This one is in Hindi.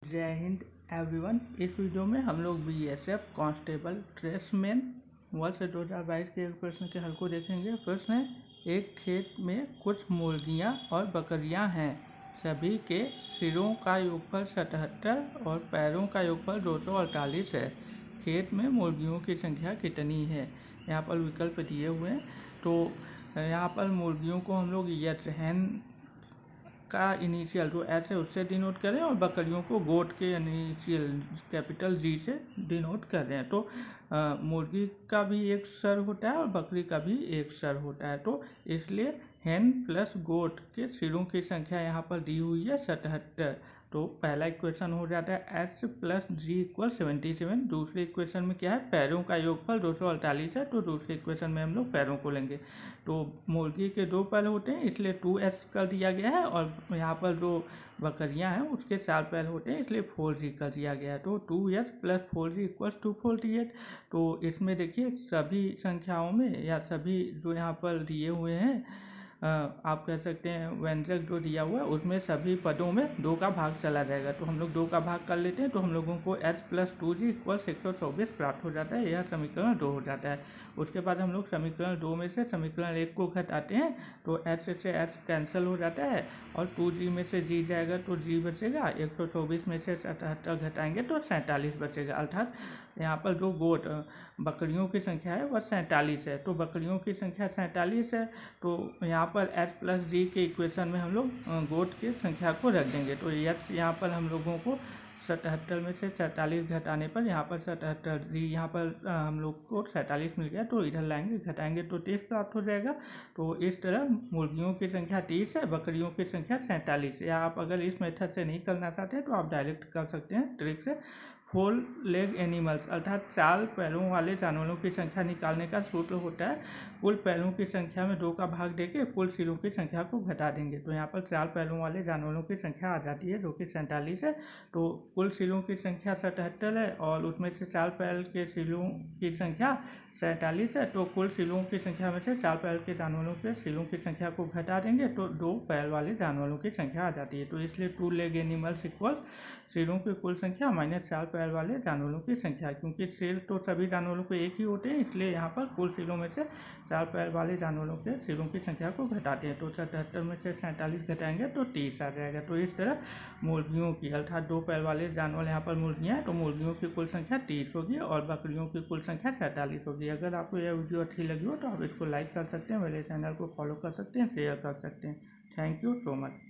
जय हिंद एवरीवन। इस वीडियो में हम लोग बीएसएफ कांस्टेबल ट्रेसमैन वर्ष 2022 के एक प्रश्न के हल को देखेंगे। प्रश्न है, एक खेत में कुछ मुर्गियां और बकरियां हैं। सभी के सिरों का योगफल 77 और पैरों का योगफल 248 है। खेत में मुर्गियों की संख्या कितनी है? यहाँ पर विकल्प दिए हुए हैं। तो यहाँ पर मुर्गियों को हम लोग हैन का इनिशियल जो एच है उससे डिनोट करें और बकरियों को गोट के इनिशियल कैपिटल जी से डिनोट कर रहे हैं। तो मुर्गी का भी एक सर होता है और बकरी का भी एक सर होता है। तो इसलिए हैन प्लस गोट के सिरों की संख्या यहाँ पर दी हुई है 77। तो पहला इक्वेशन हो जाता है एच प्लस जी इक्वल 77। दूसरे इक्वेशन में क्या है, पैरों का योगफल 248 है। तो दूसरे इक्वेशन में हम लोग पैरों को लेंगे। तो मुर्गी के 2 पैर होते हैं इसलिए 2s कर दिया गया है, और यहाँ पर जो बकरियां हैं उसके 4 पैर होते हैं इसलिए 4g कर दिया गया है। तो 2s प्लस 4g इक्वल्स 248। तो इसमें देखिए सभी संख्याओं में या सभी जो यहाँ पर दिए हुए हैं, आप कह सकते हैं व्यंजक जो दिया हुआ है उसमें सभी पदों में 2 का भाग चला जाएगा। तो हम लोग 2 का भाग कर लेते हैं। तो हम लोगों को h प्लस 2g इक्वल्स 124 प्राप्त हो जाता है। यह समीकरण 2 हो जाता है। उसके बाद हम लोग समीकरण 2 में से समीकरण 1 को घटाते हैं। तो h से h कैंसिल हो जाता है और 2g में से g जाएगा तो g बचेगा। 124 में से 77 घटाएंगे तो 47 बचेगा। अर्थात यहाँ पर जो गोट बकरियों की संख्या है वह 47 है। तो बकरियों की संख्या 47 है। तो यहाँ पर h प्लस जी के इक्वेशन में हम लोग गोट की संख्या को रख देंगे। तो यहाँ पर हम लोगों को 77 में से 47 घटाने पर यहाँ पर 77 जी यहाँ पर हम लोग को 47 मिल गया। तो इधर लाएंगे घटाएंगे तो 30 प्राप्त हो जाएगा। तो इस तरह मुर्गियों की संख्या 30 है, बकरियों की संख्या 47। या आप अगर इस मेथड से नहीं करना चाहते तो आप डायरेक्ट कर सकते हैं ट्रिक से। 4 लेग एनिमल्स अर्थात 4 पैरों वाले जानवरों की संख्या निकालने का सूत्र होता है, कुल पैरों की संख्या में 2 का भाग देके कुल सिरों की संख्या को घटा देंगे। तो यहाँ पर 4 पैरों वाले जानवरों की संख्या आ जाती है जो कि 47 है। तो कुल सिरों की संख्या 77 है और उसमें से 4 पैर के सिरों की संख्या 47 है। तो कुल सिरों की संख्या में से 4 पैर के जानवरों के सिरों की संख्या को घटा देंगे तो 2 पैर वाले जानवरों की संख्या आ जाती है। तो इसलिए 2 लेग एनिमल्स इक्वल सिरों की कुल संख्या माइनस 4 पैर वाले जानवरों की संख्या। क्योंकि सिर तो सभी जानवरों को एक ही होते हैं इसलिए यहाँ पर कुल सिरों में से 4 पैर वाले जानवरों के सिरों की संख्या को घटाते हैं। तो 77 में से 47 घटाएंगे तो 30 आ जाएगा। तो इस तरह मुर्गियों की अर्थात 2 पैर वाले जानवर यहाँ पर मुर्गियाँ हैं तो मुर्गियों की कुल संख्या 30 होगी और बकरियों की कुल संख्या 47 होगी। अगर आपको यह वीडियो अच्छी लगी हो तो आप इसको लाइक कर सकते हैं, मेरे चैनल को फॉलो कर सकते हैं, शेयर कर सकते हैं। Thank you so much.